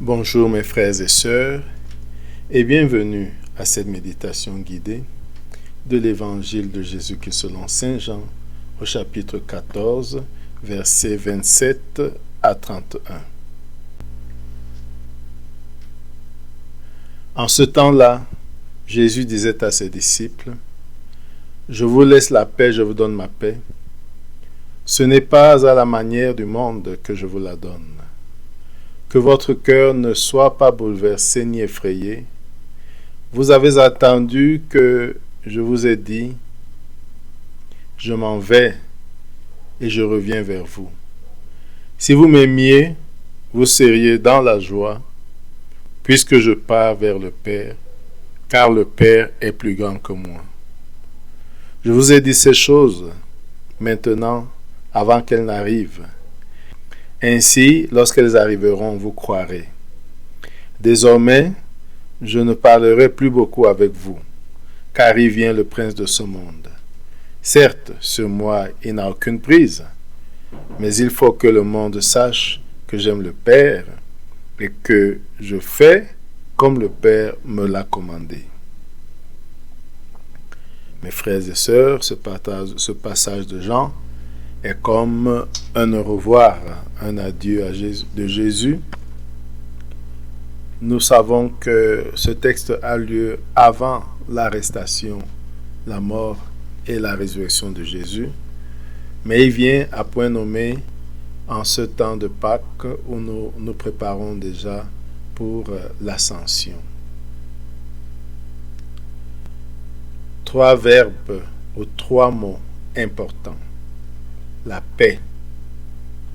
Bonjour mes frères et sœurs et bienvenue à cette méditation guidée de l'évangile de Jésus-Christ selon Saint Jean au chapitre 14, versets 27 à 31. En ce temps-là, Jésus disait à ses disciples: « Je vous laisse la paix, je vous donne ma paix. Ce n'est pas à la manière du monde que je vous la donne. Que votre cœur ne soit pas bouleversé ni effrayé. Vous avez attendu que je vous ai dit, je m'en vais et je reviens vers vous. Si vous m'aimiez, vous seriez dans la joie, puisque je pars vers le Père, car le Père est plus grand que moi. Je vous ai dit ces choses maintenant, avant qu'elles n'arrivent. Ainsi, lorsqu'elles arriveront, vous croirez. Désormais, je ne parlerai plus beaucoup avec vous, car il vient le prince de ce monde. Certes, sur moi, il n'a aucune prise, mais il faut que le monde sache que j'aime le Père et que je fais comme le Père me l'a commandé. Mes frères et sœurs, ce passage de Jean est comme un au revoir, un adieu de Jésus. Nous savons que ce texte a lieu avant l'arrestation, la mort et la résurrection de Jésus, mais il vient à point nommé en ce temps de Pâques où nous nous préparons déjà pour l'ascension. 3 verbes ou 3 mots importants. La paix.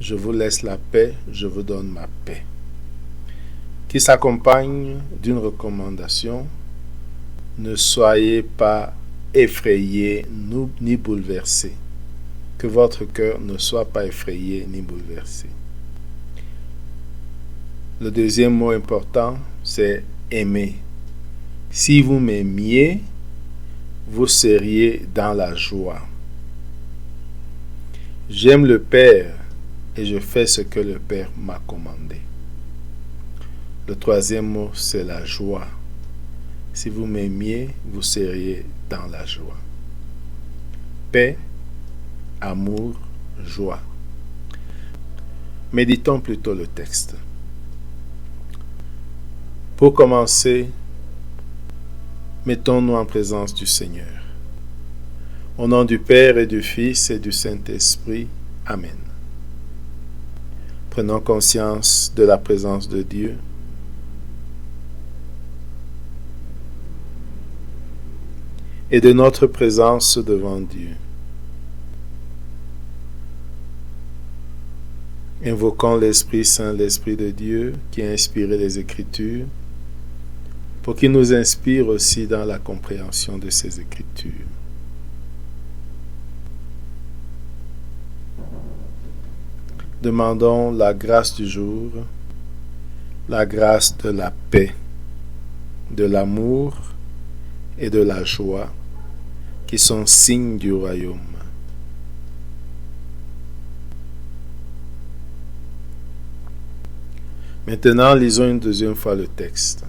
Je vous laisse la paix, je vous donne ma paix. Qui s'accompagne d'une recommandation. Ne soyez pas effrayés ni bouleversés. Que votre cœur ne soit pas effrayé ni bouleversé. Le deuxième mot important, c'est aimer. Si vous m'aimiez, vous seriez dans la joie. J'aime le Père et je fais ce que le Père m'a commandé. Le troisième mot, c'est la joie. Si vous m'aimiez, vous seriez dans la joie. Paix, amour, joie. Méditons plutôt le texte. Pour commencer, mettons-nous en présence du Seigneur. Au nom du Père et du Fils et du Saint-Esprit. Amen. Prenons conscience de la présence de Dieu. Et de notre présence devant Dieu. Invoquons l'Esprit Saint, l'Esprit de Dieu, qui a inspiré les Écritures, pour qu'il nous inspire aussi dans la compréhension de ces Écritures. Demandons la grâce du jour, la grâce de la paix, de l'amour et de la joie, qui sont signes du royaume. Maintenant, lisons une deuxième fois le texte.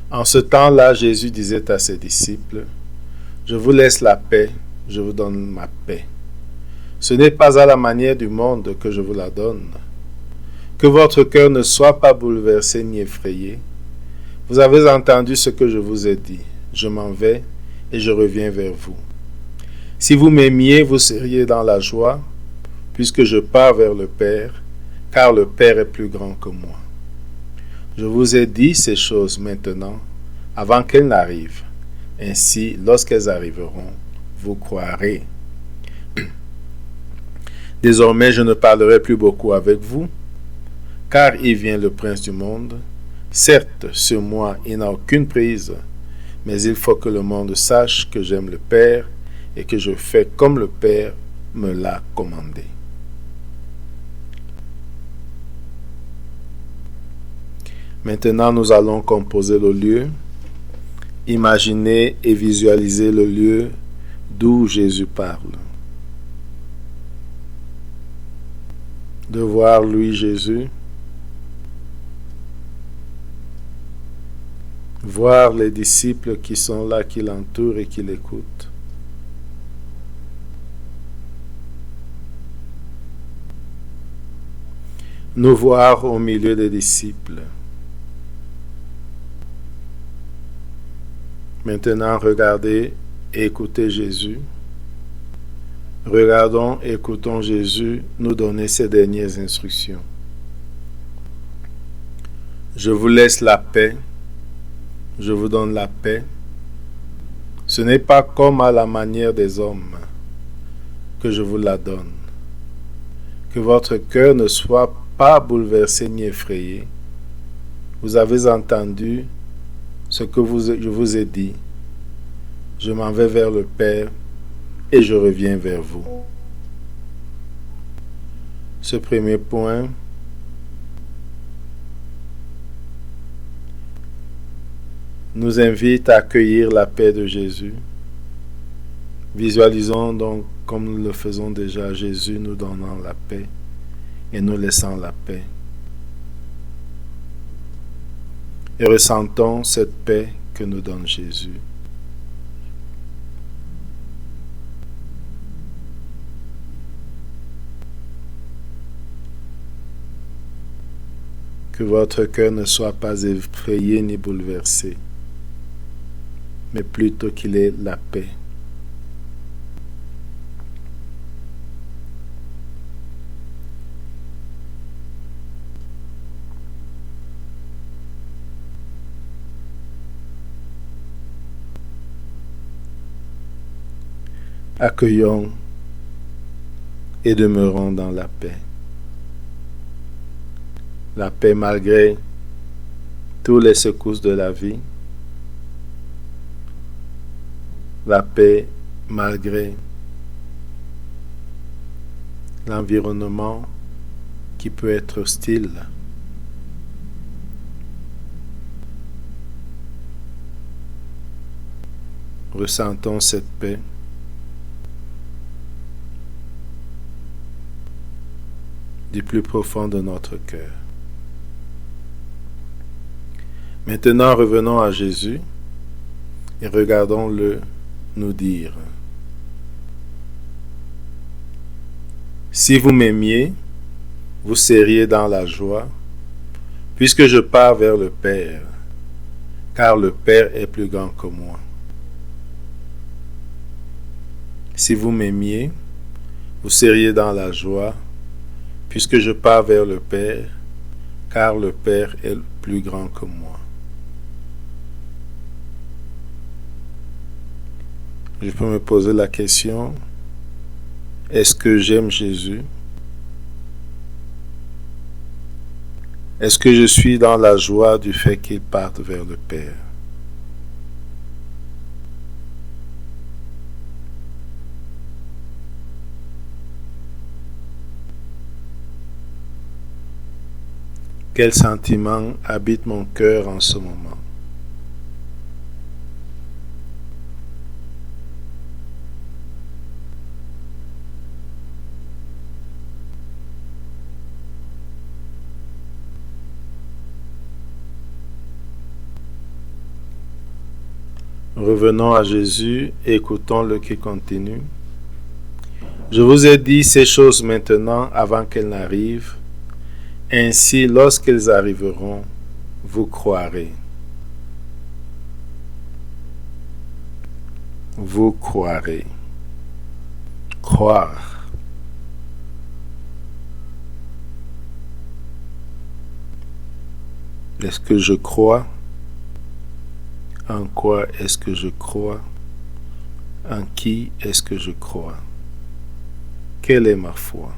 En ce temps-là, Jésus disait à ses disciples, « Je vous laisse la paix, je vous donne ma paix. Ce n'est pas à la manière du monde que je vous la donne. Que votre cœur ne soit pas bouleversé ni effrayé. Vous avez entendu ce que je vous ai dit. Je m'en vais et je reviens vers vous. Si vous m'aimiez, vous seriez dans la joie, puisque je pars vers le Père, car le Père est plus grand que moi. Je vous ai dit ces choses maintenant, avant qu'elles n'arrivent. Ainsi, lorsqu'elles arriveront, vous croirez. Désormais, je ne parlerai plus beaucoup avec vous, car il vient le prince du monde. Certes, sur moi, il n'a aucune prise, mais il faut que le monde sache que j'aime le Père et que je fais comme le Père me l'a commandé. Maintenant, nous allons composer le lieu, imaginer et visualiser le lieu d'où Jésus parle. De voir lui, Jésus, voir les disciples qui sont là, qui l'entourent et qui l'écoutent. Nous voir au milieu des disciples. Maintenant, regardez et écoutez Jésus. Regardons et écoutons Jésus nous donner ses dernières instructions. Je vous laisse la paix. Je vous donne la paix. Ce n'est pas comme à la manière des hommes que je vous la donne. Que votre cœur ne soit pas bouleversé ni effrayé. Vous avez entendu ce que je vous ai dit. Je m'en vais vers le Père et je reviens vers vous. Ce premier point nous invite à accueillir la paix de Jésus. Visualisons donc, comme nous le faisons déjà, Jésus nous donnant la paix et nous laissant la paix. Et ressentons cette paix que nous donne Jésus. Que votre cœur ne soit pas effrayé ni bouleversé, mais plutôt qu'il ait la paix. Accueillons et demeurons dans la paix. La paix malgré toutes les secousses de la vie. La paix malgré l'environnement qui peut être hostile. Ressentons cette paix. Du plus profond de notre cœur. Maintenant, revenons à Jésus et regardons-le nous dire: si vous m'aimiez, vous seriez dans la joie, puisque je pars vers le Père, car le Père est plus grand que moi. Si vous m'aimiez, vous seriez dans la joie, puisque je pars vers le Père, car le Père est plus grand que moi. Je peux me poser la question, est-ce que j'aime Jésus? Est-ce que je suis dans la joie du fait qu'il parte vers le Père? Quel sentiment habite mon cœur en ce moment? Revenons à Jésus et écoutons-le qui continue. Je vous ai dit ces choses maintenant avant qu'elles n'arrivent. Ainsi, lorsqu'elles arriveront, vous croirez. Vous croirez. Croire. Est-ce que je crois? En quoi est-ce que je crois? En qui est-ce que je crois? Quelle est ma foi?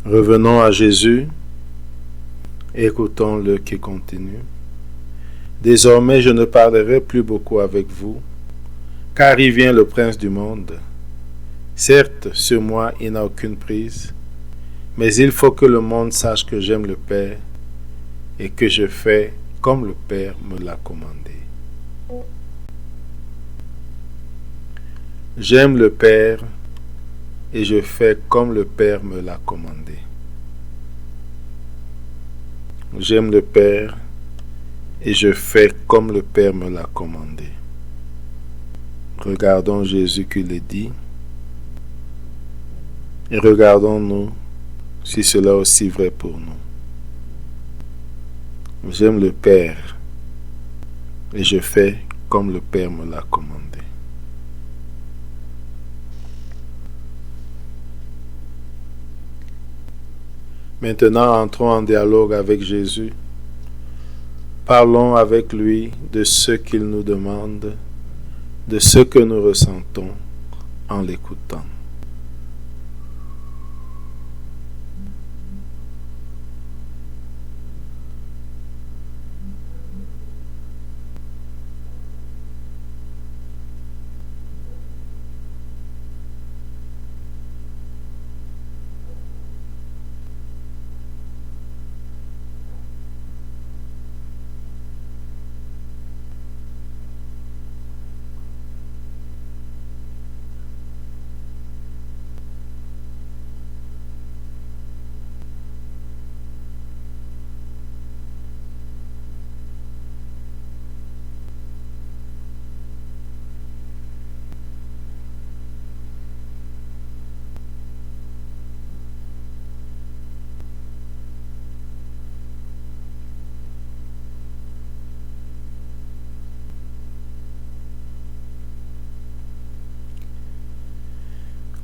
Revenons à Jésus, écoutons-le qui continue. Désormais, je ne parlerai plus beaucoup avec vous, car il vient le prince du monde. Certes, sur moi, il n'a aucune prise, mais il faut que le monde sache que j'aime le Père et que je fais comme le Père me l'a commandé. J'aime le Père et je fais comme le Père me l'a commandé. J'aime le Père et je fais comme le Père me l'a commandé. Regardons Jésus qui le dit et regardons-nous si cela est aussi vrai pour nous. J'aime le Père et je fais comme le Père me l'a commandé. Maintenant, entrons en dialogue avec Jésus. Parlons avec lui de ce qu'il nous demande, de ce que nous ressentons en l'écoutant.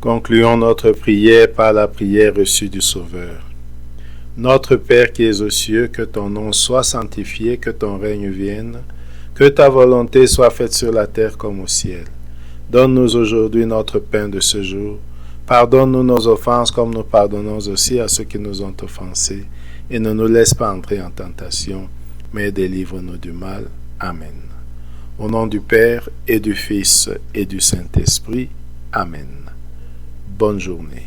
Concluons notre prière par la prière reçue du Sauveur. Notre Père qui es aux cieux, que ton nom soit sanctifié, que ton règne vienne, que ta volonté soit faite sur la terre comme au ciel. Donne-nous aujourd'hui notre pain de ce jour. Pardonne-nous nos offenses comme nous pardonnons aussi à ceux qui nous ont offensés. Et ne nous laisse pas entrer en tentation, mais délivre-nous du mal. Amen. Au nom du Père et du Fils et du Saint-Esprit. Amen. Bonne journée.